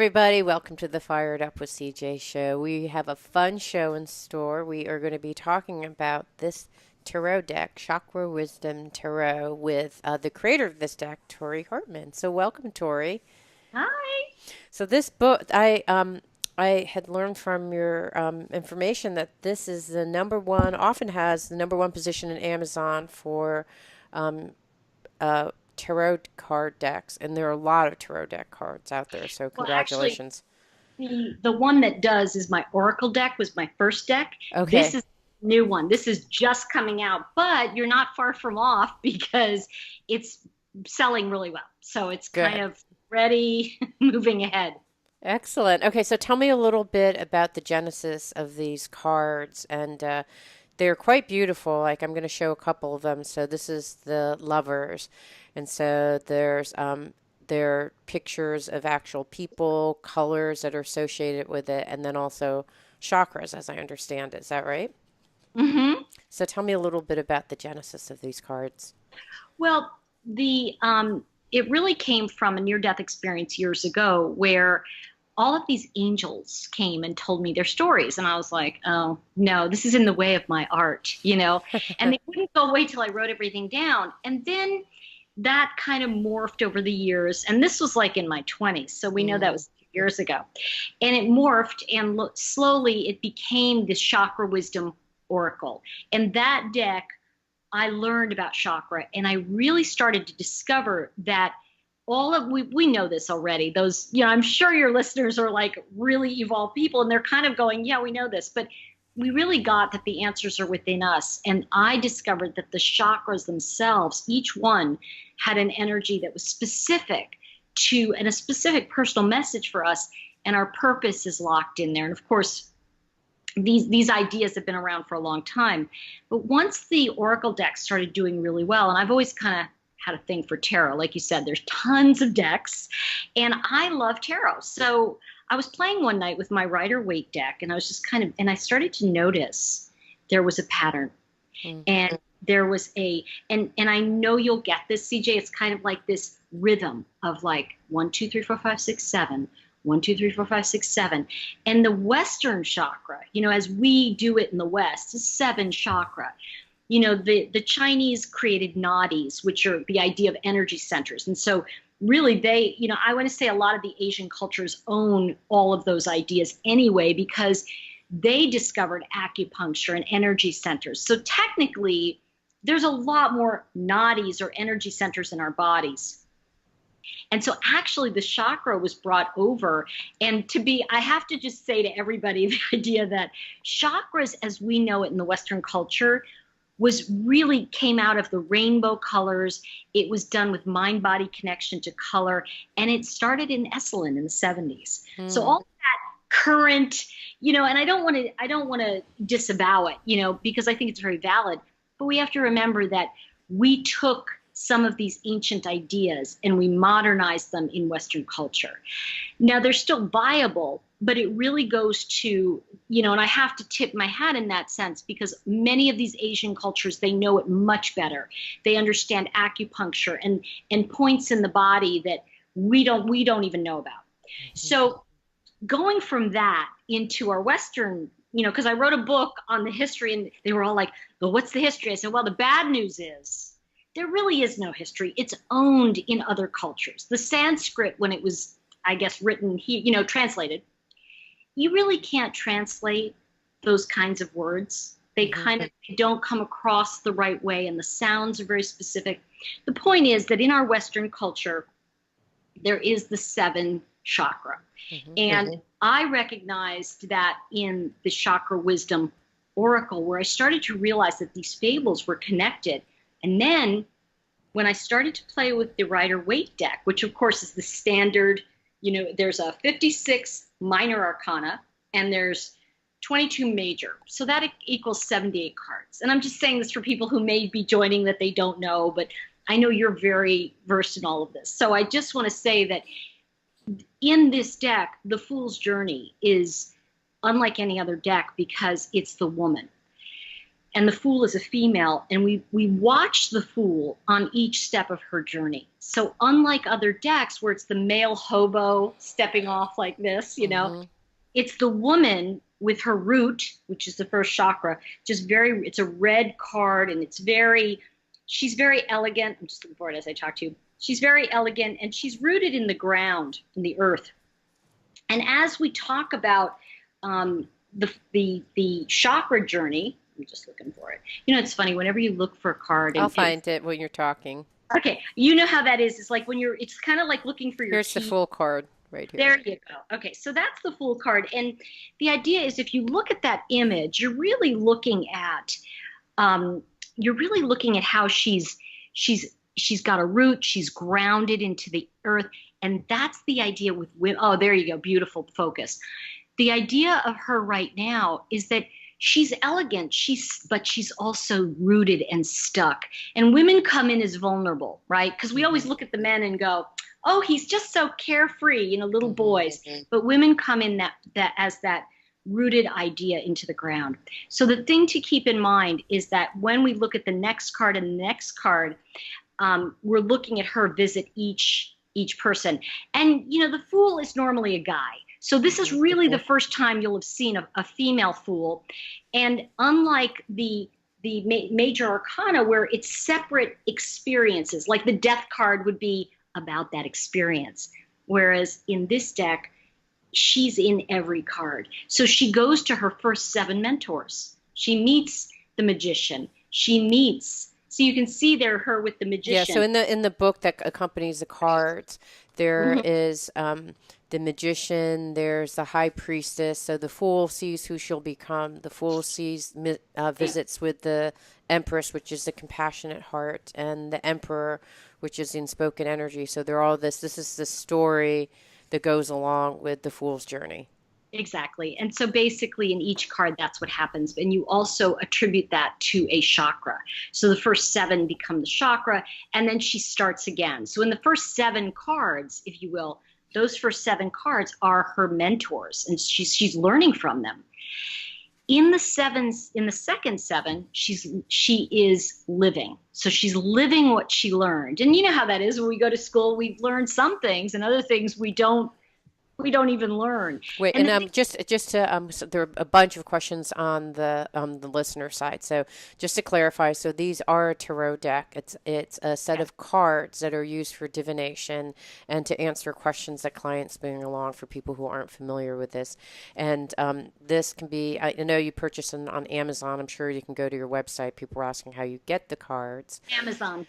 everybody. Welcome to the Fired Up with CJ show. We have a fun show in store. We are going to be talking about this tarot deck, Chakra Wisdom Tarot, with the creator of this deck, Tori Hartman. So, welcome, Tori. Hi. So, this book, I had learned from your information that this is the number one, often has the number one position in Amazon for um, tarot card decks, and there are a lot of tarot deck cards out there. So Well, actually, congratulations. the one that does is my Oracle deck was my first deck. This Okay, is a new one. This is just coming out, but you're not far from off because it's selling really well. So it's kind good. of ready, moving ahead. Excellent. Okay, so tell me a little bit about the genesis of these cards, and they're quite beautiful. Like I'm going to show a couple of them. So this is the lovers, and so there are pictures of actual people, colors that are associated with it, and then also chakras, as I understand it. Is that right? hmm So tell me a little bit about the genesis of these cards. Well, the it really came from a near-death experience years ago where all of these angels came and told me their stories. And I was like, oh, no, this is in the way of my art. And they wouldn't go away till I wrote everything down. And then that kind of morphed over the years. And this was like in my 20s. So we know that Mm, was years ago. And it morphed and slowly it became this chakra wisdom oracle. And that deck, I learned about chakra and I really started to discover that we know this already. Those, I'm sure your listeners are like really evolved people and they're kind of going, yeah, we know this, but we really got that the answers are within us. And I discovered that the chakras themselves, each one had an energy that was specific to and a specific personal message for us. And our purpose is locked in there. And of course, these ideas have been around for a long time. But once the Oracle deck started doing really well, and I've always kind of had a thing for tarot, like you said, there's tons of decks, and I love tarot. So I was playing one night with my Rider Waite deck, and I was just and I started to notice there was a pattern, mm, and there was and I know you'll get this, CJ. It's kind of like this rhythm of like 1, 2, 3, 4, 5, 6, 7. 1, 2, 3, 4, 5, 6, 7. And the Western chakra, as we do it in the West, is 7 chakra. The Chinese created nadis, which are the idea of energy centers. And so really I want to say a lot of the Asian cultures own all of those ideas anyway, because they discovered acupuncture and energy centers. So technically, there's a lot more nadis or energy centers in our bodies. And so actually the chakra was brought over. And I have to just say to everybody the idea that chakras as we know it in the Western culture was really came out of the rainbow colors. It was done with mind body connection to color. And it started in Esalen in the 70s. So mm. all that current, and I don't want to disavow it, because I think it's very valid. But we have to remember that we took some of these ancient ideas and we modernized them in Western culture. Now they're still viable, but it really goes to, and I have to tip my hat in that sense because many of these Asian cultures, they know it much better. They understand acupuncture and points in the body that we don't even know about. So going from that into our Western, because I wrote a book on the history and they were all like, well, what's the history? I said, well, the bad news is there really is no history. It's owned in other cultures. The Sanskrit, when it was, I guess, written here, translated, you really can't translate those kinds of words. They kind of don't come across the right way, and the sounds are very specific. The point is that in our Western culture, there is the 7 chakra. And I recognized that in the Chakra Wisdom Oracle, where I started to realize that these fables were connected. And then when I started to play with the Rider Waite deck, which of course is the standard, there's a 56 minor arcana and there's 22 major. So that equals 78 cards. And I'm just saying this for people who may be joining that they don't know, but I know you're very versed in all of this. So I just want to say that in this deck, the Fool's Journey is unlike any other deck because it's the woman. and the Fool is a female, and we watch the Fool on each step of her journey. So unlike other decks where it's the male hobo stepping off like this, Mm-hmm. it's the woman with her root, which is the first chakra, it's a red card, and she's very elegant. I'm just looking for it as I talk to you. She's very elegant, and she's rooted in the ground, in the earth. And as we talk about the chakra journey, I'm just looking for it. It's funny, whenever you look for a card I'll find it when you're talking. okay, you know how that is. It's like it's kind of like looking for your Here's the key. Fool card right here. There you go. Okay, so that's the Fool card. And the idea is if you look at that image, you're really looking at how she's got a root, she's grounded into the earth. And that's the idea with women. Oh, there you go. Beautiful focus. The idea of her right now is that she's elegant, but she's also rooted and stuck. And women come in as vulnerable, right? Because we always look at the men and go, oh, he's just so carefree, little boys. But women come in that rooted idea into the ground. So the thing to keep in mind is that when we look at the next card and the next card, we're looking at her visit each person. And, the Fool is normally a guy. So this is really the first time you'll have seen a female Fool. And unlike the major arcana where it's separate experiences, like the Death card would be about that experience. Whereas in this deck, she's in every card. So she goes to her first 7 mentors. She meets the Magician. So you can see there her with the Magician. Yeah, so in the book that accompanies the cards, there is the Magician, there's the High Priestess. So the Fool sees who she'll become. The Fool visits with the Empress, which is the compassionate heart, and the Emperor, which is the unspoken energy. So they're all this is the story that goes along with the Fool's journey. Exactly. And so basically in each card, that's what happens. And you also attribute that to a chakra. So the first 7 become the chakra, and then she starts again. So in the first 7 cards, if you will, those first 7 cards are her mentors, and she's learning from them. In the second 7, she is living. So she's living what she learned. And you know how that is when we go to school, we've learned some things, and other things we don't even learn. Wait, and just to so there are a bunch of questions on the listener side. So just to clarify, so these are a tarot deck. It's a set of cards that are used for divination and to answer questions that clients bring along for people who aren't familiar with this. And this can be, I know you purchase them on Amazon. I'm sure you can go to your website. People are asking how you get the cards. Amazon's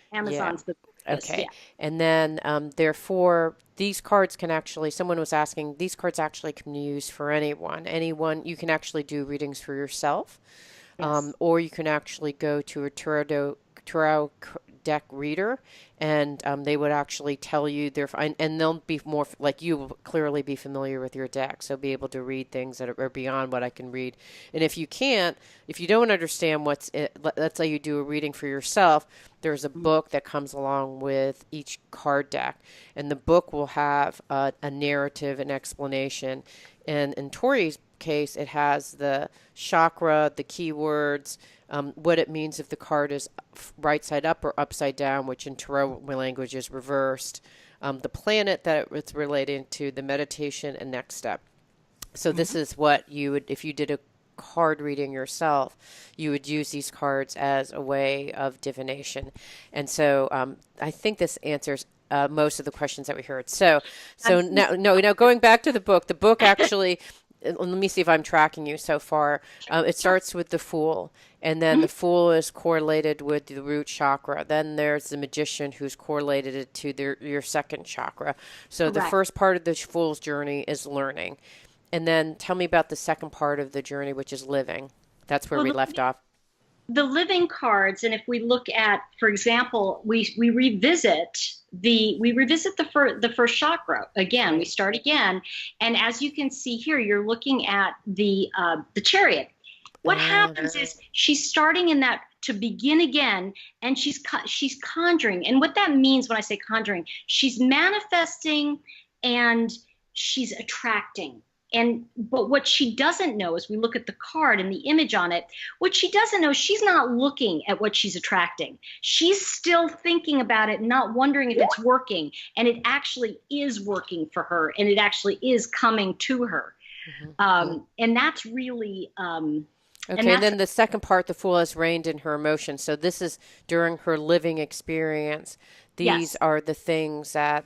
the Okay. yeah. And then, therefore, these cards can actually, someone was asking, these cards actually can be used for anyone. You can actually do readings for yourself, or you can actually go to a tarot deck reader, and they would actually tell you and they'll be more like you will clearly be familiar with your deck, so be able to read things that are beyond what I can read. And if you don't understand let's say you do a reading for yourself, there's a book that comes along with each card deck, and the book will have a narrative and explanation. And in Tori's case, it has the chakra, the keywords, what it means if the card is right side up or upside down, which in tarot language is reversed, the planet that it's related to, the meditation, and next step. So this is what you would, if you did a card reading yourself, you would use these cards as a way of divination. And so I think this answers most of the questions that we heard. So now going back to the book actually, let me see if I'm tracking you so far. It starts with the Fool, and then the Fool is correlated with the root chakra. Then there's the Magician, who's correlated to your second chakra. So the first part of the Fool's journey is learning. And then tell me about the second part of the journey, which is living. That's where we left off. The living cards, and if we look at, for example, we revisit the first chakra again. We start again, and as you can see here, you're looking at the Chariot. What happens is she's starting in that to begin again, and she's conjuring. And what that means when I say conjuring, she's manifesting and she's attracting. But what she doesn't know, as we look at the card and the image on it, what she doesn't know, she's not looking at what she's attracting. She's still thinking about it, not wondering if it's working. And it actually is working for her, and it actually is coming to her. And that's really okay, and then the second part, the Fool has reigned in her emotions. So this is during her living experience. These are the things that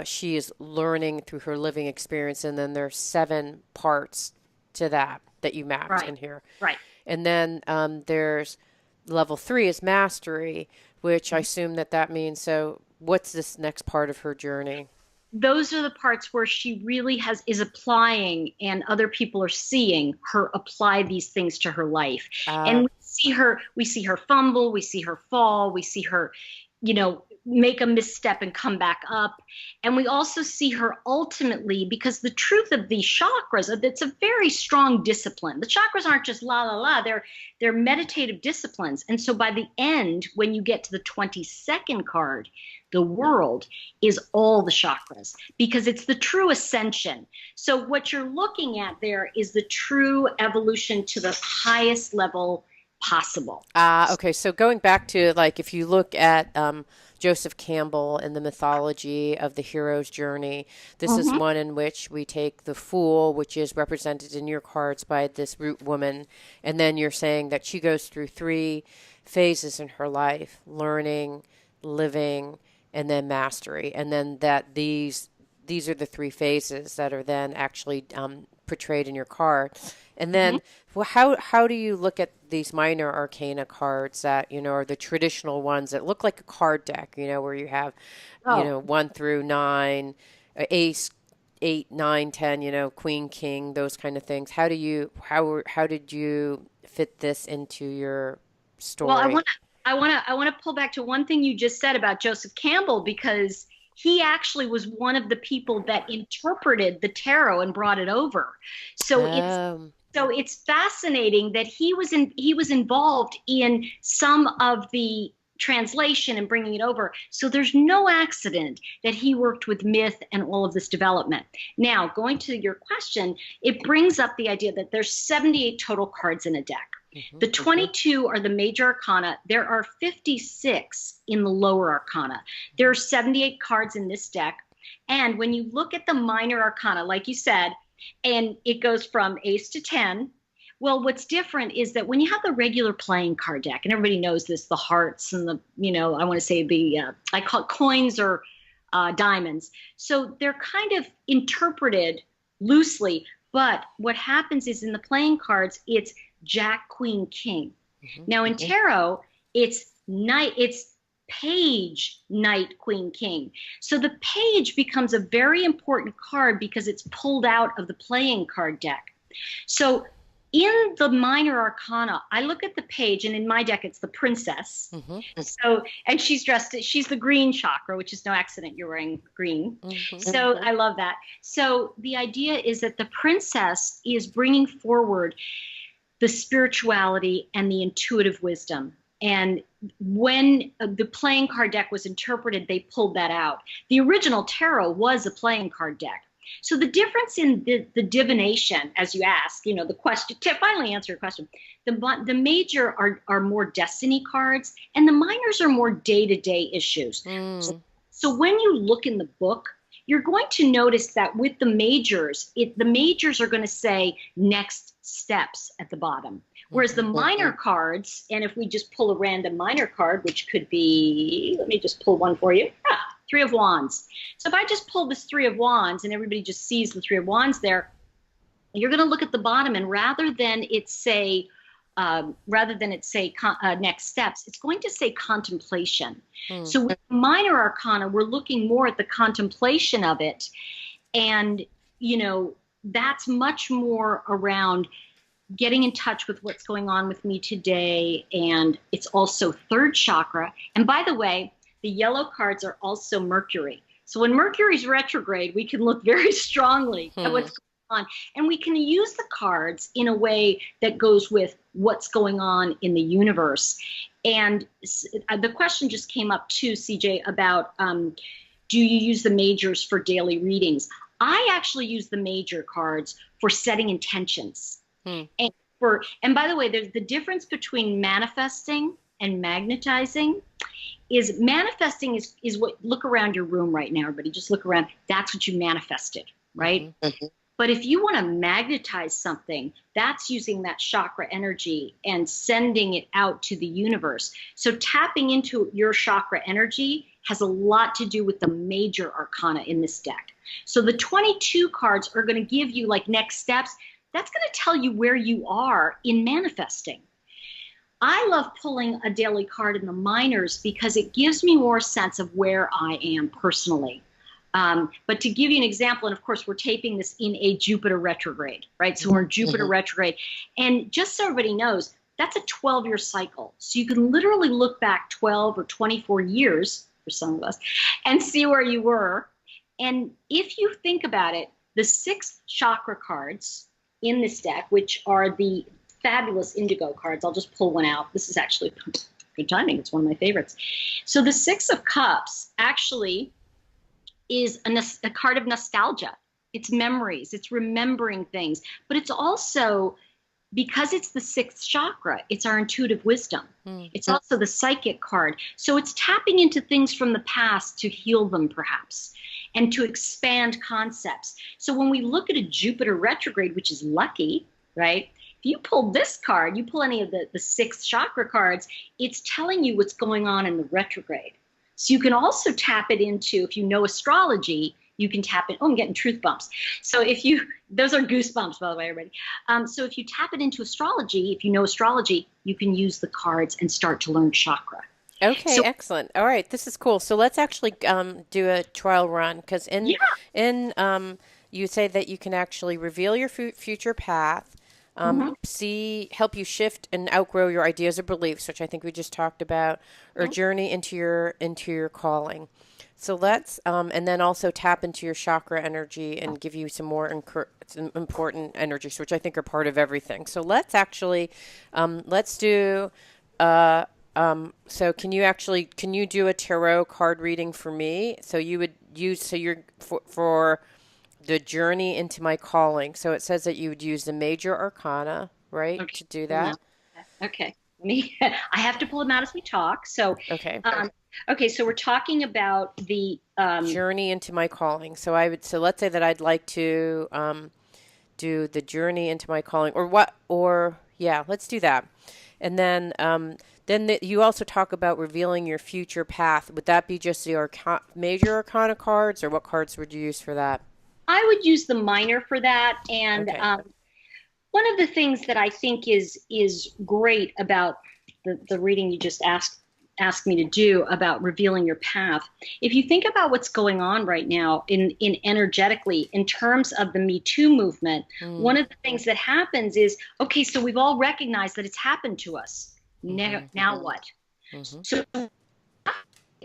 she is learning through her living experience. And then there's 7 parts to that you mapped in here. Right. And then there's level 3 is mastery, which I assume that means, so what's this next part of her journey? Those are the parts where she really is applying, and other people are seeing her apply these things to her life. And we see her fumble, we see her fall, we see her, make a misstep and come back up. And we also see her ultimately, because the truth of these chakras, it's a very strong discipline. The chakras aren't just la la la, they're meditative disciplines. And so by the end, when you get to the 22nd card, the world is all the chakras, because it's the true ascension. So what you're looking at there is the true evolution to the highest level possible. Okay. So going back to, like, if you look at Joseph Campbell and the mythology of the hero's journey, this is one in which we take the Fool, which is represented in your cards by this root woman, and then you're saying that she goes through 3 phases in her life: learning, living, and then mastery. And then that these are the 3 phases that are then actually portrayed in your card. And then how do you look at these minor arcana cards that, are the traditional ones that look like a card deck, where you have, 1 through 9, ace, 8, 9, 10, queen, king, those kind of things. How did you fit this into your story? Well, I want to pull back to one thing you just said about Joseph Campbell, because he actually was one of the people that interpreted the tarot and brought it over. So it's fascinating that he was involved in some of the translation and bringing it over. So there's no accident that he worked with myth and all of this development. Now, going to your question, it brings up the idea that there's 78 total cards in a deck. The 22 are the major arcana. There are 56 in the lower arcana. There are 78 cards in this deck. And when you look at the minor arcana, like you said, and it goes from ace to 10, well, what's different is that when you have the regular playing card deck, and everybody knows this, the hearts and the, I want to say I call it coins or diamonds. So they're kind of interpreted loosely. But what happens is in the playing cards, it's Jack, Queen, King. Now in tarot, it's page, knight, queen, king. So the page becomes a very important card because it's pulled out of the playing card deck. So in the minor arcana, I look at the page, and in my deck, it's the princess. So, and she's the green chakra, which is no accident you're wearing green. So I love that. So the idea is that the princess is bringing forward the spirituality and the intuitive wisdom. And when the playing card deck was interpreted, they pulled that out. The original tarot was a playing card deck. So the difference in the divination, as you ask, the question, to finally answer your question, the major are more destiny cards, and the minors are more day-to-day issues. So when you look in the book, you're going to notice that with the majors are going to say next steps at the bottom. Whereas the minor cards, and if we just pull a random minor card, which could be, let me just pull one for you. 3 of Wands. So if I just pull this 3 of Wands and everybody just sees the 3 of Wands there, you're going to look at the bottom, and rather than it say next steps, it's going to say contemplation. So with minor arcana, we're looking more at the contemplation of it. And, that's much more around getting in touch with what's going on with me today. And it's also 3rd chakra. And by the way, the yellow cards are also Mercury. So when Mercury's retrograde, we can look very strongly at what's going on. And we can use the cards in a way that goes with what's going on in the universe. And the question just came up too, CJ, about do you use the majors for daily readings? I actually use the major cards for setting intentions. Hmm. And by the way, there's the difference between manifesting and magnetizing. Is manifesting is what, look around your room right now, everybody, just look around. That's what you manifested, right? Mm-hmm. But if you want to magnetize something, that's using that chakra energy and sending it out to the universe. So tapping into your chakra energy has a lot to do with the major arcana in this deck. So the 22 cards are going to give you like next steps. That's going to tell you where you are in manifesting. I love pulling a daily card in the minors because it gives me more sense of where I am personally. But to give you an example, and of course we're taping this in a Jupiter retrograde, right? So we're in Jupiter retrograde. And just so everybody knows, that's a 12-year cycle. So you can literally look back 12 or 24 years for some of us and see where you were. And if you think about it, the 6 chakra cards in this deck, which are the fabulous indigo cards. I'll just pull one out. This is actually good timing. It's one of my favorites. So the 6 of Cups actually is a card of nostalgia. It's memories. It's remembering things. But it's also, because it's the 6th chakra, it's our intuitive wisdom. It's also the psychic card. So it's tapping into things from the past to heal them, perhaps, and to expand concepts. So when we look at a Jupiter retrograde, which is lucky, right? If you pull this card, you pull any of the 6 chakra cards, it's telling you what's going on in the retrograde. So you can also tap it into, if you know astrology, you can tap it. Oh, I'm getting truth bumps. So those are goosebumps, by the way, everybody. So if you tap it into astrology, if you know astrology, you can use the cards and start to learn chakra. Okay, so, excellent. All right, this is cool. So let's actually do a trial run, because you say that you can actually reveal your future path, help you shift and outgrow your ideas or beliefs, which I think we just talked about, or journey into your calling. So let's, and then also tap into your chakra energy and give you some more some important energies, which I think are part of everything. So let's actually, let's do, so can you do a tarot card reading for me? So you would use, so you're for the journey into my calling. So it says that you would use the major arcana, right, to do that. Okay. I have to pull them out as we talk. So, okay. Okay. So we're talking about the, journey into my calling. So let's say that I'd like to, do the journey into my calling, let's do that. And then you also talk about revealing your future path. Would that be just the major arcana cards, or what cards would you use for that? I would use the minor for that. And one of the things that I think is great about the reading you just asked me to do about revealing your path, if you think about what's going on right now in energetically in terms of the Me Too movement, one of the things that happens is, okay, so we've all recognized that it's happened to us. Now what? So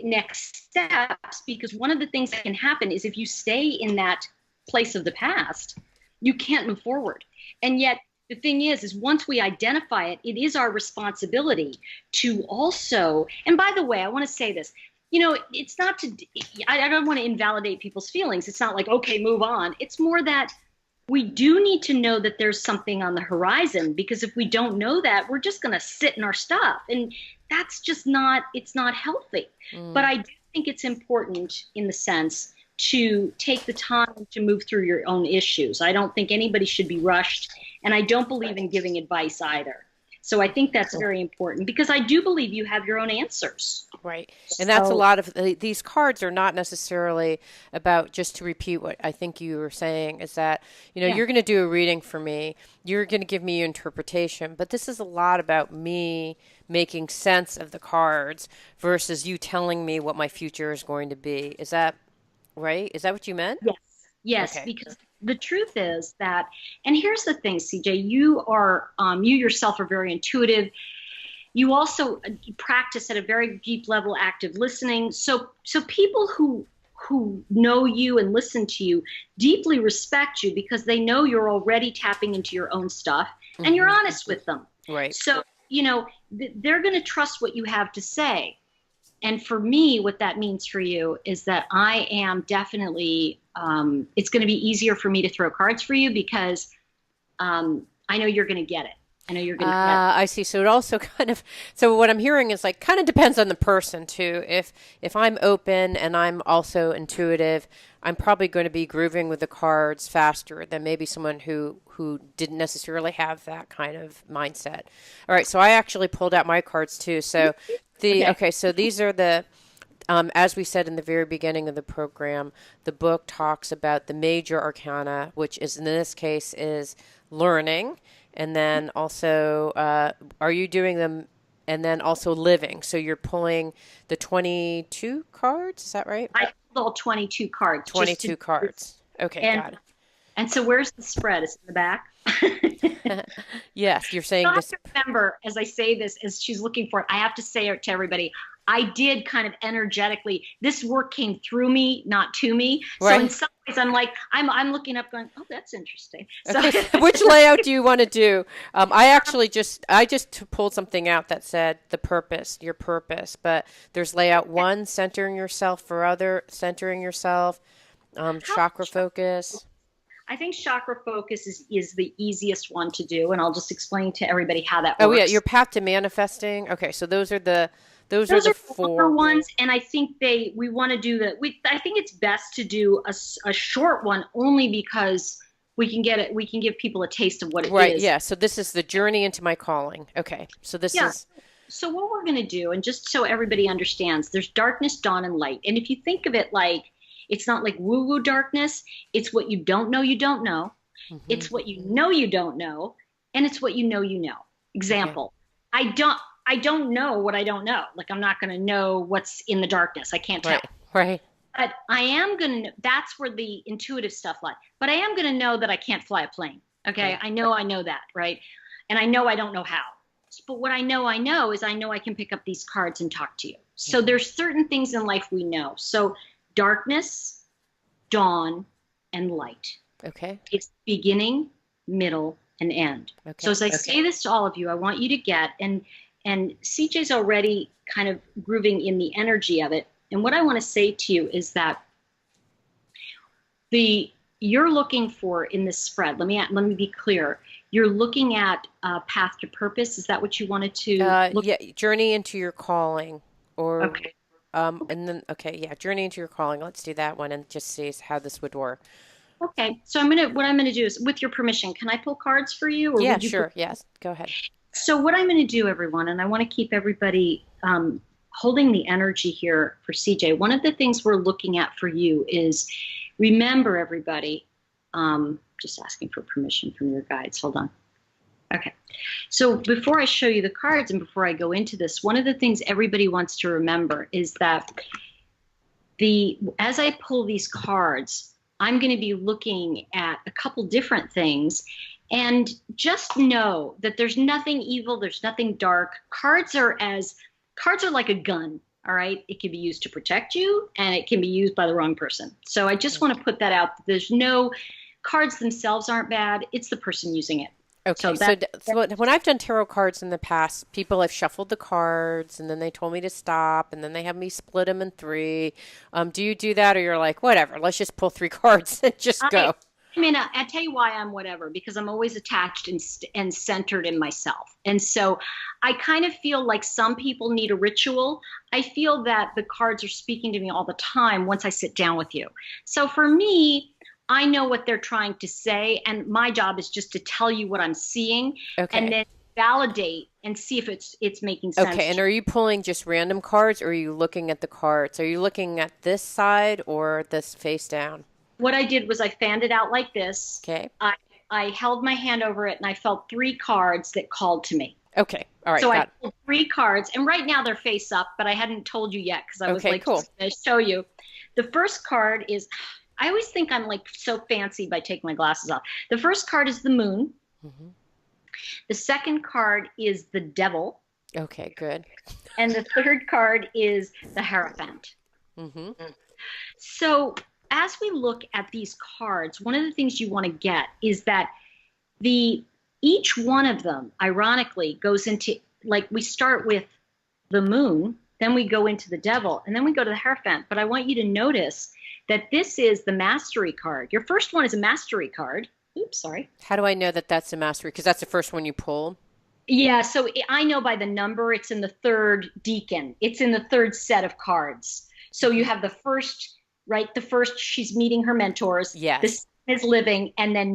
next steps, because one of the things that can happen is if you stay in that place of the past, you can't move forward. And yet the thing is once we identify it, it is our responsibility to also, and by the way, I want to say this, it's not to, I don't want to invalidate people's feelings. It's not like, okay, move on. It's more that we do need to know that there's something on the horizon, because if we don't know that, we're just going to sit in our stuff. And that's just it's not healthy. But I do think it's important in the sense to take the time to move through your own issues. I don't think anybody should be rushed, and I don't believe in giving advice either. So I think that's very important, because I do believe you have your own answers. Right. And that's a lot of these cards are not necessarily about, just to repeat what I think you were saying, is that, you're going to do a reading for me. You're going to give me your interpretation. But this is a lot about me making sense of the cards versus you telling me what my future is going to be. Is that right? Is that what you meant? Yes. Okay. Because the truth is that, and here's the thing, CJ, you yourself are very intuitive. You also practice at a very deep level, active listening. So people who know you and listen to you deeply respect you, because they know you're already tapping into your own stuff and you're honest with them. Right. So, they're going to trust what you have to say. And for me, what that means for you is that I am definitely, it's going to be easier for me to throw cards for you because I know you're going to get it. I know you're going to get it. I see. So it also kind of, so what I'm hearing is like kind of depends on the person too. If I'm open and I'm also intuitive, I'm probably going to be grooving with the cards faster than maybe someone who didn't necessarily have that kind of mindset. All right, so I actually pulled out my cards too. So Okay. okay, so these are the as we said in the very beginning of the program, the book talks about the major arcana, which is in this case is learning, and then also are you doing them, and then also living. So you're pulling the 22 cards, is that right? I pulled all 22 cards just to, 22 cards. Okay, and got it. and so where's the spread? Is it in the back? Yes, you're I saying have this. to remember as I say this, as she's looking for it, I have to say it to everybody. I did kind of energetically, this work came through me, not to me. So in Right. some ways I'm like, I'm looking up going, oh, that's interesting. So Okay, so which layout do you want to do? I just pulled something out that said the purpose, your purpose, but there's layout one, centering yourself, for other, centering yourself, how chakra focus. I think chakra focus is the easiest one to do. And I'll just explain to everybody how that Oh yeah, your works. path to manifesting. Okay, so those are Those the are longer four. ones, and I think we want to do I think it's best to do a short one only because we can give people a taste of what it Right, is. yeah. So this is the journey into my calling. Okay, so this Yeah. is So what we're going to do, and just so everybody understands, there's darkness, dawn, and light. And if you think of it like it's not like woo-woo darkness, it's what you don't know. hmm It's what you don't know, and it's what you know. okay. Example, I don't know what I don't know. Like I'm not going to know what's in the darkness. I can't tell. Right, right. But I am going to, that's where the intuitive stuff lies. But I am going to know that I can't fly a plane. Okay. Right. I know that. Right. And I don't know how. But what I know is I know I can pick up these cards and talk to you. So hmm there's certain things in life we know. So darkness, dawn, and light. Okay. It's beginning, middle, and end. So Okay. as I say this to all of you, I want you to get, and CJ's already kind of grooving in the energy of it. And what I want to say to you is that the you're looking for in this spread. Let me be clear. You're looking at path to purpose. Is that what you wanted to look? Yeah, journey into your calling, or Okay. and then okay, yeah, journey into your calling. Let's do that one and just see how this would work. Okay. So what I'm gonna do is, with your permission, can I pull cards for you, or Yeah, would you? sure. Yes, go ahead. So what I'm going to do, everyone, and I want to keep everybody holding the energy here for CJ. One of the things we're looking at for you is remember, everybody. Just asking for permission from your guides. Hold on. Okay. So before I show you the cards and before I go into this, one of the things everybody wants to remember is that as I pull these cards, I'm going to be looking at a couple different things. And just know that there's nothing evil, there's nothing dark. Cards are like a gun, all right? It can be used to protect you and it can be used by the wrong person. So I just want to put that out. There's no cards themselves aren't bad, it's the person using it. So Okay, so, when I've done tarot cards in the past, people have shuffled the cards and then they told me to stop and then they have me split them in three. Do you do that, or you're like, whatever, let's just pull three cards and just I go? I mean, I tell you why I'm whatever, because I'm always attached and centered in myself. And so I kind of feel like some people need a ritual. I feel that the cards are speaking to me all the time once I sit down with you. So for me, I know what they're trying to say, and my job is just to tell you what I'm seeing and Okay. then validate and see if it's making sense Okay, and to are you pulling just random cards, or are you looking at the cards? Are you looking at this side or this face down? you. What I did was I fanned it out like this. Okay. I held my hand over it and I felt three cards that called to me. Okay. All right. So I Got pulled three cards, and right now they're face up, but I hadn't told you yet because I it. was Okay. like, Cool. going to show you. The first card is, I always think I'm like so fancy by taking my glasses off. The first card is the moon. hmm The second card is the devil. Okay. Good. And the third card is the Hierophant. hmm So as we look at these cards, one of the things you want to get is that each one of them, ironically, goes into, like, we start with the moon, then we go into the Devil, and then we go to the Hierophant. But I want you to notice that this is the Mastery card. Your first one is a Mastery card. Oops, sorry. How do I know that that's a mastery? Because that's the first one you pull. Yeah, so I know by the number, it's in the third decan. It's in the third set of cards. So you have the first, right? The first, she's meeting her mentors. Yes. The second is living, and then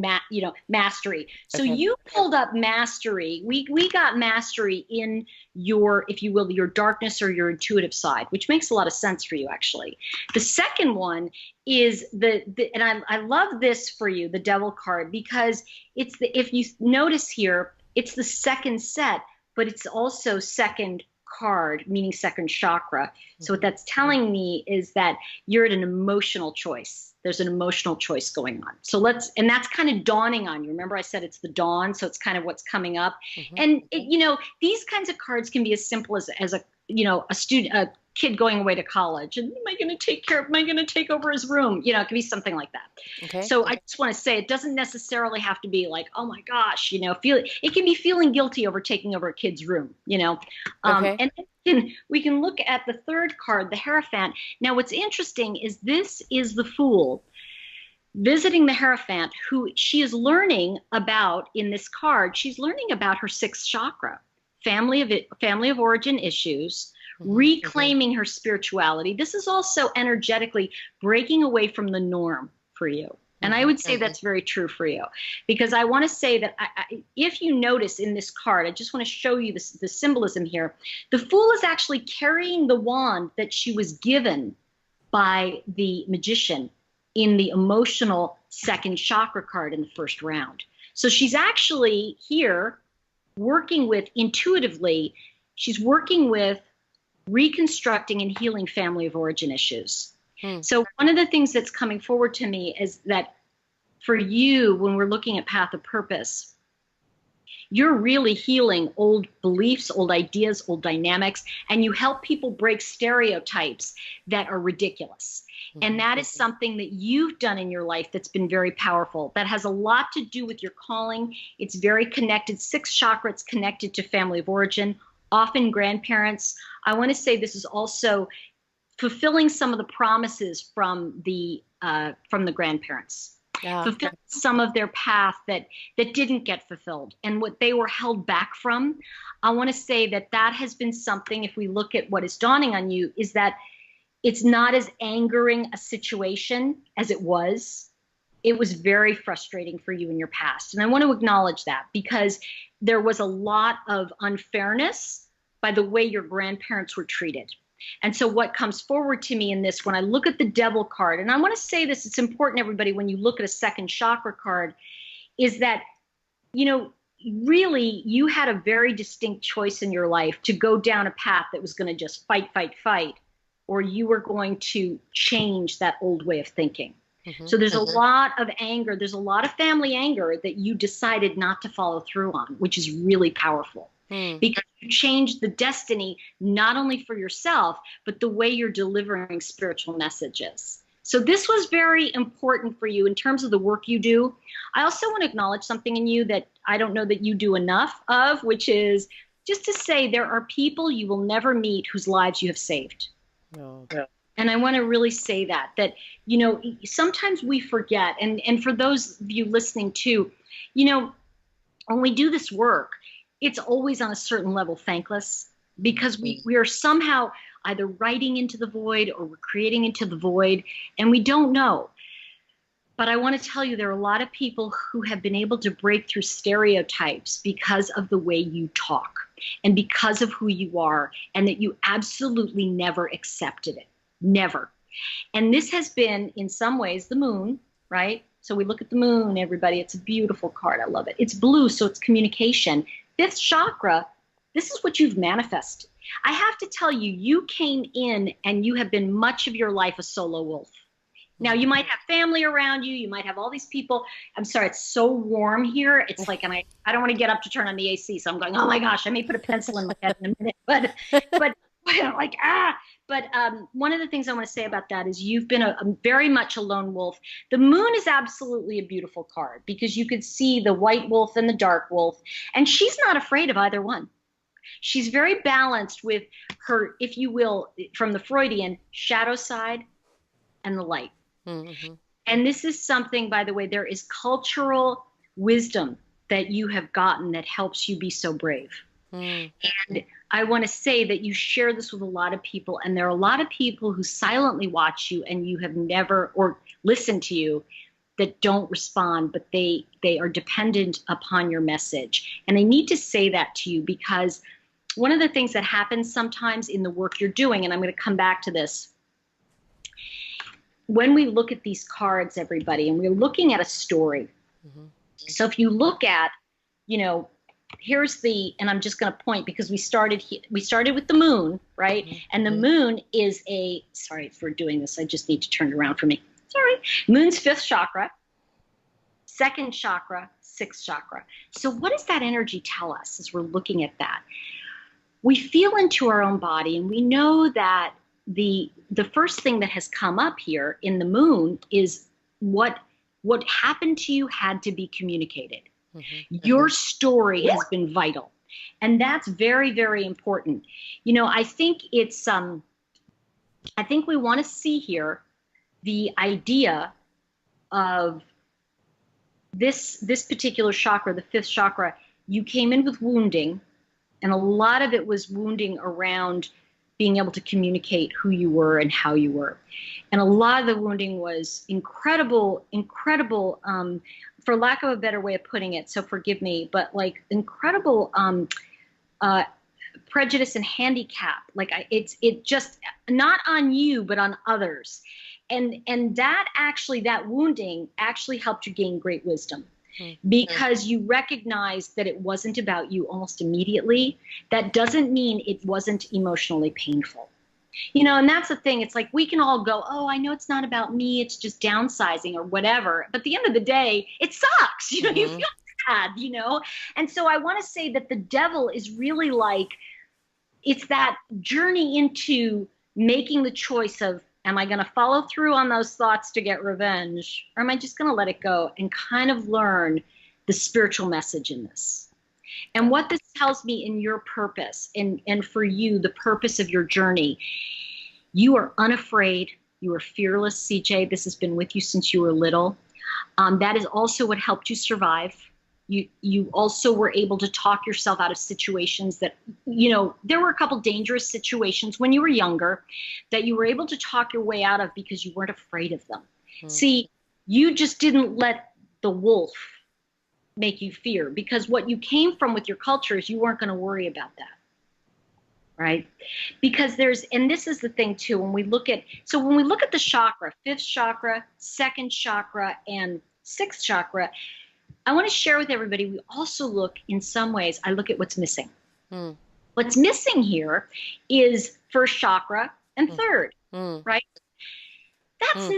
mastery. So you pulled up mastery. We got mastery in your, if you will, your darkness or your intuitive side, which makes a lot of sense for you, actually. The second one is and I love this for you, the Devil card, because it's if you notice here, it's the second set, but it's also second card, meaning second chakra. So what that's telling me is that you're at an emotional choice. There's an emotional choice going on. So and that's kind of dawning on you. Remember I said it's the dawn, so it's kind of what's coming up. And these kinds of cards can be as simple as a kid going away to college, and am I going to take over his room? It could be something like that. Okay. So I just want to say it doesn't necessarily have to be like, oh my gosh, it can be feeling guilty over taking over a kid's room, and then we can look at the third card, the Hierophant. Now what's interesting is this is the Fool visiting the Hierophant, who she is learning about in this card. She's learning about her sixth chakra, family of origin issues, reclaiming her spirituality. This is also energetically breaking away from the norm for you. And I would say that's very true for you, because I want to say that if you notice in this card, I just want to show you the symbolism here. The Fool is actually carrying the wand that she was given by the Magician in the emotional second chakra card in the first round. So she's actually here working with, intuitively, she's working with reconstructing and healing family of origin issues. So one of the things that's coming forward to me is that for you, when we're looking at path of purpose, you're really healing old beliefs, old ideas, old dynamics, and you help people break stereotypes that are ridiculous. And that is something that you've done in your life that's been very powerful. That has a lot to do with your calling. It's very connected. Sixth chakra, it's connected to family of origin, often grandparents. I want to say this is also fulfilling some of the promises from the grandparents. Fulfilling some of their path that didn't get fulfilled and what they were held back from. I want to say that has been something, if we look at what is dawning on you, is that it's not as angering a situation as it was. It was very frustrating for you in your past. And I want to acknowledge that, because there was a lot of unfairness by the way your grandparents were treated. And so what comes forward to me in this, when I look at the Devil card, and I want to say this, it's important, everybody, when you look at a second chakra card, is that, really you had a very distinct choice in your life to go down a path that was going to just fight, or you were going to change that old way of thinking. So there's a lot of anger. There's a lot of family anger that you decided not to follow through on, which is really powerful. Because you changed the destiny, not only for yourself, but the way you're delivering spiritual messages. So this was very important for you in terms of the work you do. I also want to acknowledge something in you that I don't know that you do enough of, which is just to say there are people you will never meet whose lives you have saved. And I want to really say that sometimes we forget, and for those of you listening too, when we do this work, it's always on a certain level thankless, because we are somehow either writing into the void or we're creating into the void, and we don't know. But I want to tell you, there are a lot of people who have been able to break through stereotypes because of the way you talk and because of who you are, and that you absolutely never accepted it. Never. And this has been, in some ways, the moon, right? So we look at the moon, everybody. It's a beautiful card. I love it. It's blue, so it's communication. Fifth chakra, this is what you've manifested. I have to tell you, you came in and you have been much of your life a solo wolf. Now, you might have family around you. You might have all these people. I'm sorry, it's so warm here. It's like, and I don't want to get up to turn on the AC. So I'm going, oh my gosh, I may put a pencil in my head in a minute. But like, But one of the things I want to say about that is you've been a very much a lone wolf. The moon is absolutely a beautiful card, because you could see the white wolf and the dark wolf, and she's not afraid of either one. She's very balanced with her, if you will, from the Freudian shadow side and the light. Mm-hmm. And this is something, by the way, there is cultural wisdom that you have gotten that helps you be so brave. Mm. And I want to say that you share this with a lot of people, and there are a lot of people who silently watch you and you have never, or listen to you, that don't respond, but they are dependent upon your message. And I need to say that to you because one of the things that happens sometimes in the work you're doing, and I'm going to come back to this, when we look at these cards, everybody, and we're looking at a story. Mm-hmm. So if you look at, here's and I'm just going to point because we started with the moon, right? Mm-hmm. And the moon is sorry for doing this. I just need to turn it around for me. Sorry. Moon's 5th chakra, 2nd chakra, 6th chakra. So what does that energy tell us as we're looking at that? We feel into our own body, and we know that the first thing that has come up here in the moon is what happened to you had to be communicated. Mm-hmm. Your story has been vital. And that's very, very important. I think it's I think we want to see here the idea of this particular chakra, the 5th chakra. You came in with wounding, and a lot of it was wounding around being able to communicate who you were and how you were. And a lot of the wounding was incredible, for lack of a better way of putting it, so forgive me, but like incredible prejudice and handicap. Like it just, not on you, but on others. And that wounding actually helped you gain great wisdom. Because you recognize that it wasn't about you almost immediately. That doesn't mean it wasn't emotionally painful. And that's the thing. It's like we can all go, oh, I know it's not about me. It's just downsizing or whatever. But at the end of the day, it sucks. Mm-hmm. You feel sad, And so I want to say that the devil is really like, it's that journey into making the choice of, am I going to follow through on those thoughts to get revenge? Or am I just going to let it go and kind of learn the spiritual message in this? And what this tells me in your purpose and for you, the purpose of your journey, you are unafraid. You are fearless, CJ. This has been with you since you were little. That is also what helped you survive. You also were able to talk yourself out of situations that, there were a couple dangerous situations when you were younger that you were able to talk your way out of because you weren't afraid of them. Mm-hmm. See, you just didn't let the wolf make you fear, because what you came from with your culture is you weren't going to worry about that. Right? Because and this is the thing too, when we look at the chakra, 5th chakra, 2nd chakra, and 6th chakra, I want to share with everybody, we also look, in some ways, I look at what's missing. Mm. What's missing here is 1st chakra and 3rd, right? That's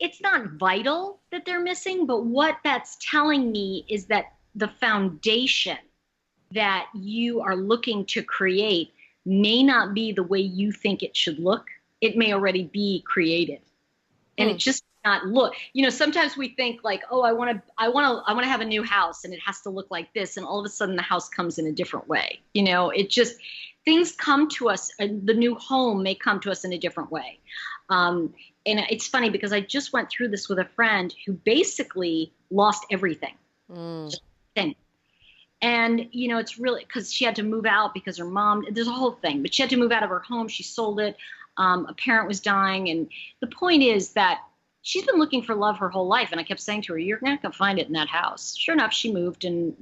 it's not vital that they're missing, but what that's telling me is that the foundation that you are looking to create may not be the way you think it should look. It may already be created. And it just not look, sometimes we think like, oh, I want to have a new house and it has to look like this. And all of a sudden the house comes in a different way. It just, things come to us. The new home may come to us in a different way. And it's funny because I just went through this with a friend who basically lost everything. And, it's really because she had to move out because her mom, there's a whole thing, but she had to move out of her home. She sold it. A parent was dying. And the point is that she's been looking for love her whole life. And I kept saying to her, you're not going to find it in that house. Sure enough, she moved. And,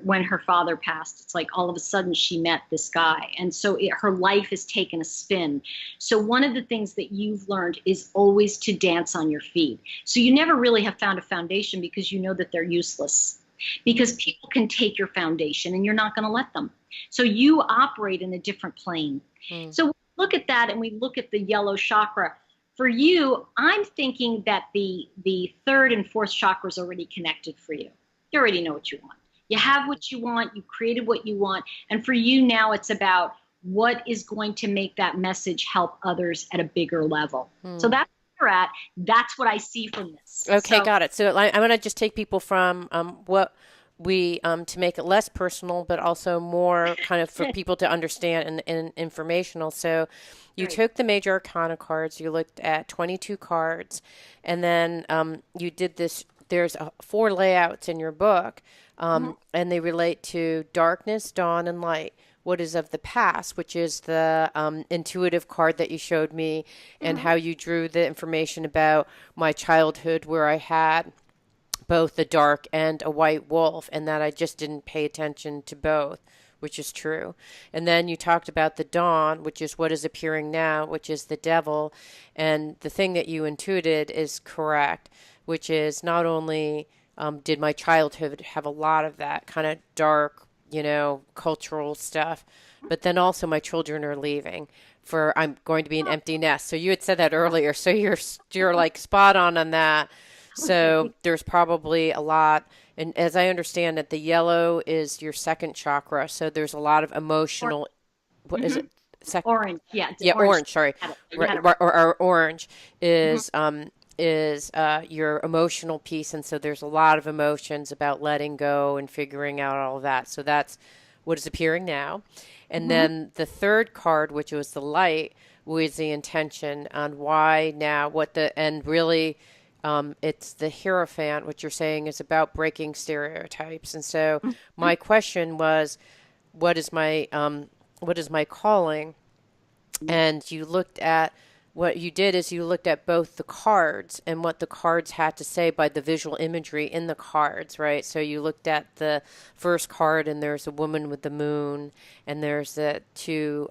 when her father passed, it's like all of a sudden she met this guy. And so her life has taken a spin. So one of the things that you've learned is always to dance on your feet. So you never really have found a foundation because you know that they're useless. Because people can take your foundation and you're not going to let them. So you operate in a different plane. So we look at that and we look at the yellow chakra. For you, I'm thinking that the 3rd and 4th chakra is already connected for you. You already know what you want. You have what you want. You created what you want. And for you now, it's about what is going to make that message help others at a bigger level. So that's where you're at. That's what I see from this. Okay, got it. So I'm going to just take people from we to make it less personal, but also more kind of for people to understand and informational. So you Right. took the major arcana cards, you looked at 22 cards, and then you did this. There's four layouts in your book, Mhm. and they relate to darkness, dawn, and light. What is of the past, which is the intuitive card that you showed me, and Mhm. how you drew the information about my childhood where I had both a dark and a white wolf, and that I just didn't pay attention to both, which is true. And then you talked about the dawn, which is what is appearing now, which is the devil. And the thing that you intuited is correct, which is not only did my childhood have a lot of that kind of dark, cultural stuff, but then also my children are leaving for I'm going to be an empty nest. So you had said that earlier. So you're like spot on that. So Okay. there's probably a lot, and as I understand it, the yellow is your second chakra. So there's a lot of Or, emotional. What is mhm. it? Sec, Orange. Yeah, it's yeah, orange. orange. Sorry, You had it. You had right, it right. or orange Mhm. is your emotional piece, and so there's a lot of emotions about letting go and figuring out all of that. So that's what is appearing now, and Mhm. then the third card, which was the light, was the intention on why now, what the and really. It's the Hierophant, which you're saying is about breaking stereotypes. And so Mhm. my question was, what is my calling? And you looked at what you did is you looked at both the cards and what the cards had to say by the visual imagery in the cards, right? So you looked at the first card and there's a woman with the moon, and there's the two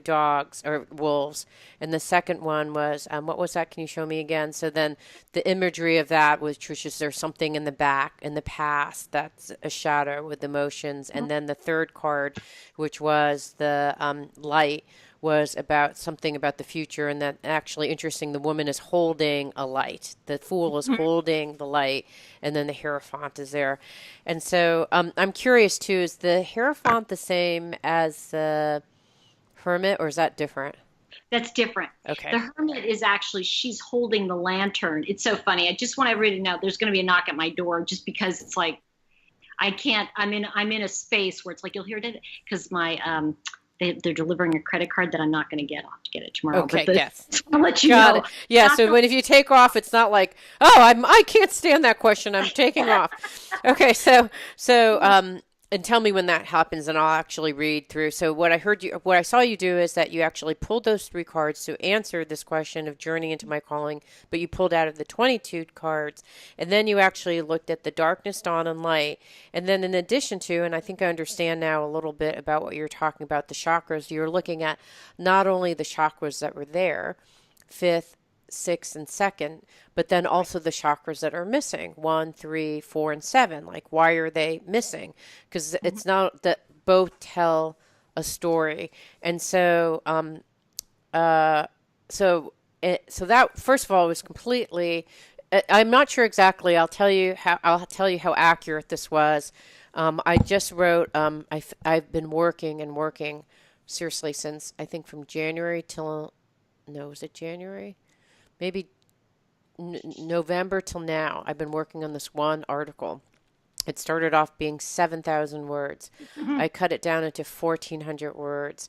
dogs or wolves, and the second one was what was that? Can you show me again? So then the imagery of that was just there's something in the back in the past that's a shadow with emotions, and then the third card, which was the light, was about something about the future, and that actually interesting. The woman is holding a light. The fool is Mhm. holding the light, and then the Hierophant is there. And so I'm curious too. Is the Hierophant the same as the Hermit, or is that different? That's different. Okay. The hermit is actually she's holding the lantern. It's so funny. I just want everybody to know there's going to be a knock at my door just because it's like I can't. I'm in a space where it's like you'll hear it because my they're delivering a credit card that I'm not going to get. I'll have to get it tomorrow. But Okay. the Yes. I'll let you Got know. it. Yeah. So Chakra. when if you take off, it's not like, oh, I can't stand that question. I'm taking off. Okay. So and tell me when that happens, and I'll actually read through. So what I saw you do is that you actually pulled those three cards to answer this question of journey into my calling, but you pulled out of the 22 cards, and then you actually looked at the darkness, dawn, and light, and then in addition to, and I think I understand now a little bit about what you're talking about, the chakras. You're looking at not only the chakras that were there, fifth, sixth, and second, but then also the chakras that are missing, one, three, four, and seven. Like, why are they missing? Because Mhm. it's not that both tell a story. And uh, so that first of all was completely. I'm not sure exactly. I'll tell you how accurate this was. I just wrote. I've been working and working seriously since I think from January till no, was it January? Maybe November till now. I've been working on this one article. It started off being 7,000 words. Mhm. I cut it down into 1,400 words.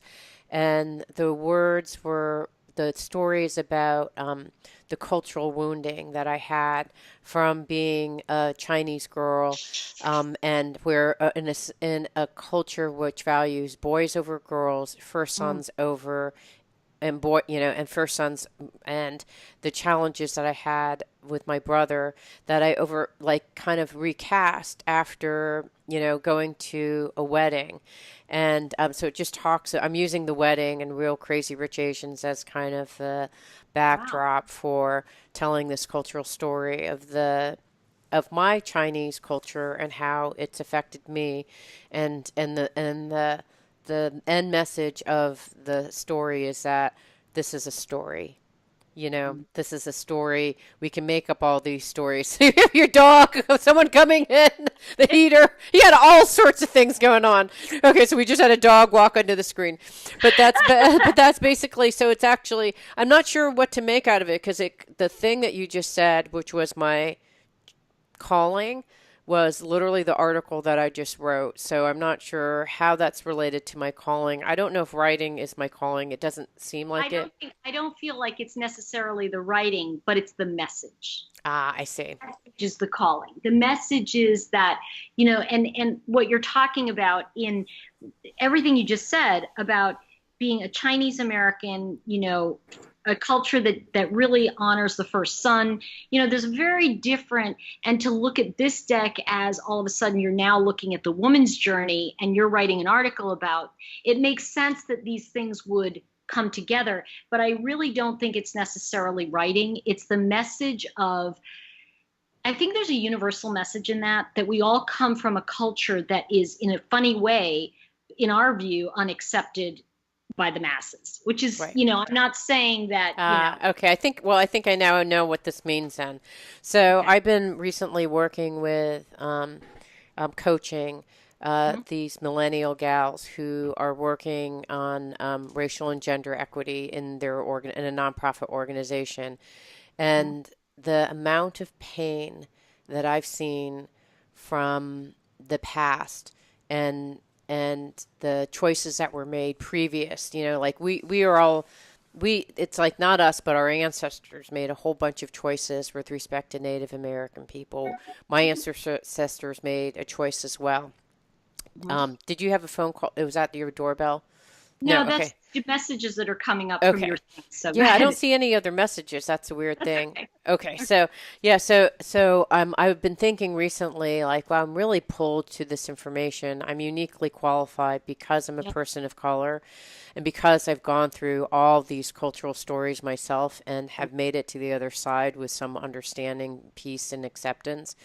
And the words were the stories about the cultural wounding that I had from being a Chinese girl, and where in a culture which values boys over girls, first Mhm. sons over and boy, and first sons, and the challenges that I had with my brother that I over like kind of recast after going to a wedding, and so it just talks. I'm using the wedding and Real Crazy Rich Asians as kind of the Wow. backdrop for telling this cultural story of my Chinese culture and how it's affected me, and the end message of the story is that this is a story. This is a story. We can make up all these stories. You have your dog, someone coming in, the heater. He had all sorts of things going on. Okay, so we just had a dog walk onto the screen, but that's basically. So it's actually. I'm not sure what to make out of it because the thing that you just said, which was my calling, was literally the article that I just wrote. So I'm not sure how that's related to my calling. I don't know if writing is my calling. It doesn't seem like it. I don't feel like it's necessarily the writing, but it's the message. Ah, I see. Message is the calling. The message is that, and what you're talking about in everything you just said about being a Chinese American, a culture that really honors the first son. There's very different, and to look at this deck as all of a sudden you're now looking at the woman's journey and you're writing an article about, it makes sense that these things would come together. But I really don't think it's necessarily writing. It's the message of, I think there's a universal message in that we all come from a culture that is, in a funny way, in our view, unaccepted by the masses, which is, Right. I'm not saying that, Okay. I think I now know what this means then. So Okay. I've been recently working with coaching Mhm. these millennial gals who are working on racial and gender equity in their in a nonprofit organization. And the amount of pain that I've seen from the past and the choices that were made previous, like we are all it's like not us but our ancestors made a whole bunch of choices with respect to Native American people. My ancestors made a choice as well. Mhm. Did you have a phone call? It was at your doorbell? No, No, that's okay. the messages that are coming up from your Okay. thing. So go Yeah, I don't ahead. see any other messages. That's a weird That's thing. okay. Okay, so yeah, so I've been thinking recently, like, well, I'm really pulled to this information. I'm uniquely qualified because I'm a Yeah. person of color, and because I've gone through all these cultural stories myself and have made it to the other side with some understanding, peace, and acceptance.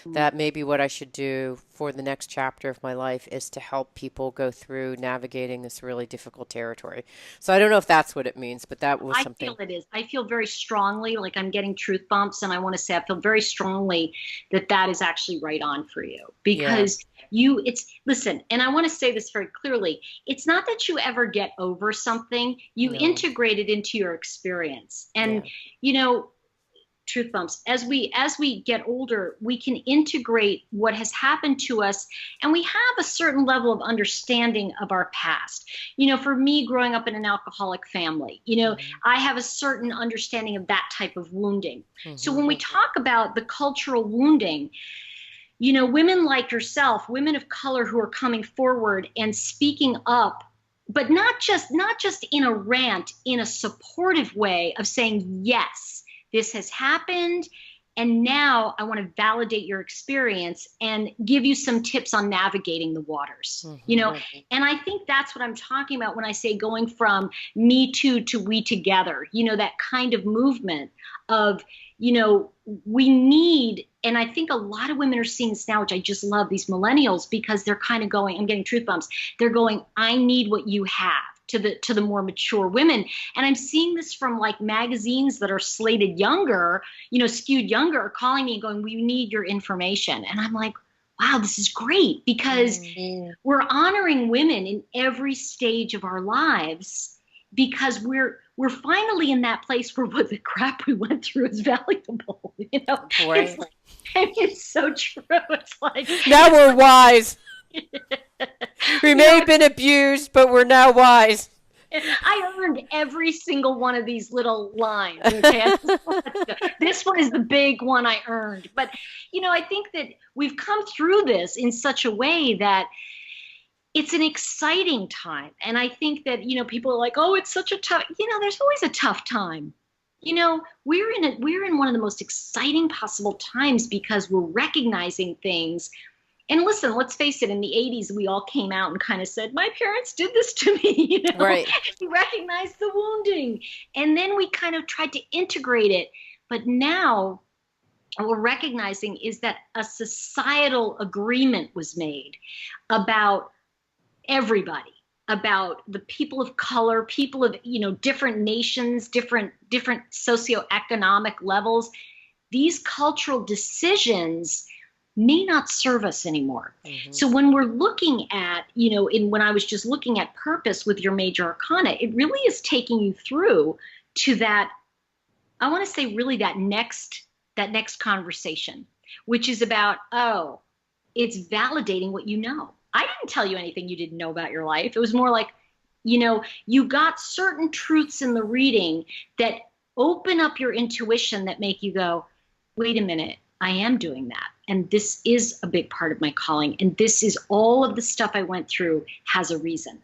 Mhm. That maybe what I should do for the next chapter of my life is to help people go through navigating this really difficult territory. So I don't know if that's what it means, but that was I feel something. it is. I feel very strongly, like I'm getting truth bumps, and I want to say I feel very strongly that is actually right on for you Yeah, because listen, and I want to say this very clearly. It's not that you ever get over something, you no, integrate it into your experience. And, yeah, you know, truth bumps, as we get older, we can integrate what has happened to us, and we have a certain level of understanding of our past. For me, growing up in an alcoholic family, hmm, I have a certain understanding of that type of wounding. So hmm, when we talk about the cultural wounding, women like yourself, women of color who are coming forward and speaking up, but not just in a rant, in a supportive way of saying, yes, this has happened, and now I want to validate your experience and give you some tips on navigating the waters. hmm, And I think that's what I'm talking about when I say going from me too to we together, that kind of movement of, we need, and I think a lot of women are seeing this now, which I just love, these millennials, because they're kind of going, I'm getting truth bumps. They're going, I need what you have, to the more mature women. And I'm seeing this from like magazines that are slated younger, skewed younger, are calling me and going, we need your information. And I'm like, wow, this is great, because hmm. we're honoring women in every stage of our lives, because we're finally in that place where what the crap we went through is valuable. It's Right. like, I mean, it's so true. It's like, Now we're wise. We you may know, have been abused, but we're now wise. I earned every single one of these little lines. Okay. This one is the big one I earned. But, I think that we've come through this in such a way that it's an exciting time. And I think that, people are like, oh, it's such a tough, there's always a tough time. We're in one of the most exciting possible times because we're recognizing things. And listen, let's face it, in the 80s, we all came out and kind of said, my parents did this to me, Right. we recognized the wounding. And then we kind of tried to integrate it. But now what we're recognizing is that a societal agreement was made about everybody, about the people of color, people of, different nations, different socioeconomic levels. These cultural decisions may not serve us anymore. Hmm. So when we're looking at, when I was just looking at purpose with your major arcana, it really is taking you through to that, I want to say really that next conversation, which is about, oh, it's validating what you know. I didn't tell you anything you didn't know about your life. It was more like, you know, you got certain truths in the reading that open up your intuition, that make you go, wait a minute, I am doing that. And this is a big part of my calling. And this is all of the stuff I went through has a reason.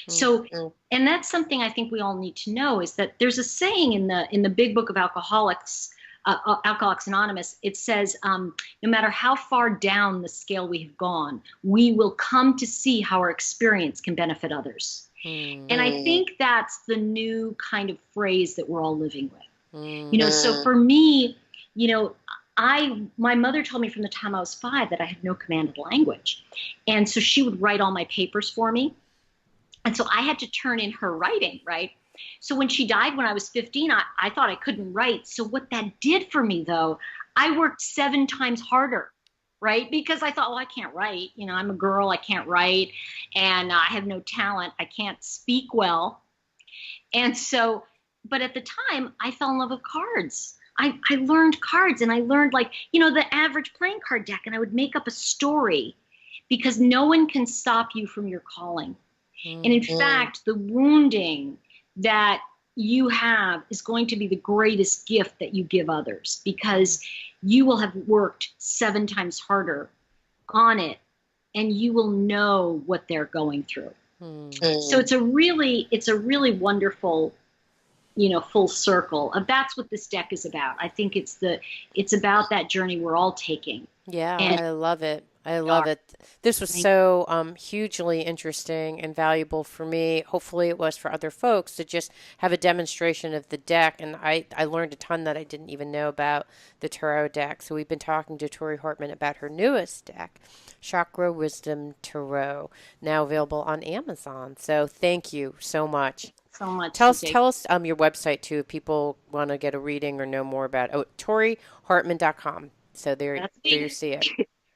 So, and that's something I think we all need to know, is that there's a saying in the big book of Alcoholics Anonymous. It says, no matter how far down the scale we have gone, we will come to see how our experience can benefit others. And I think that's the new kind of phrase that we're all living with. You know, so for me, you know, my mother told me from the time I was 5 that I had no command of language. And so she would write all my papers for me. And so I had to turn in her writing, right? So when she died when I was 15, I thought I couldn't write. So what that did for me, though, I worked 7 times harder, right? Because I thought, well, I can't write. You know, I'm a girl, I can't write, and I have no talent. I can't speak well. And so, but at the time, I fell in love with cards. I learned cards, and I learned, like, you know, the average playing card deck, and I would make up a story, because no one can stop you from your calling. And in fact, the wounding that you have is going to be the greatest gift that you give others, because you will have worked 7 times harder on it, and you will know what they're going through. So it's a really wonderful, you know, full circle of that's what this deck is about. I think it's about that journey we're all taking. Yeah, and I love it. I love it. This was so hugely interesting and valuable for me. Hopefully it was for other folks to just have a demonstration of the deck. And I learned a ton that I didn't even know about the tarot deck. So we've been talking to Tori Hartman about her newest deck, Chakra Wisdom Tarot, now available on Amazon. So thank you so much. So much. Tell us your website too, if people want to get a reading or know more about it. Oh, ToriHartman.com. So there you see it.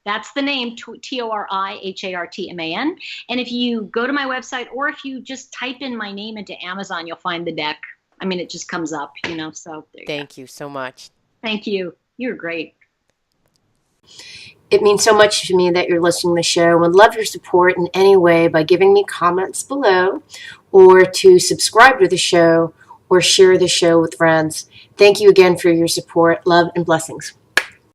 That's the name, ToriHartman. And if you go to my website, or if you just type in my name into Amazon, you'll find the deck. I mean, it just comes up, you know, so there you go. Thank you so much. Thank you. You're great. It means so much to me that you're listening to the show. I would love your support in any way by giving me comments below, or to subscribe to the show, or share the show with friends. Thank you again for your support. Love and blessings.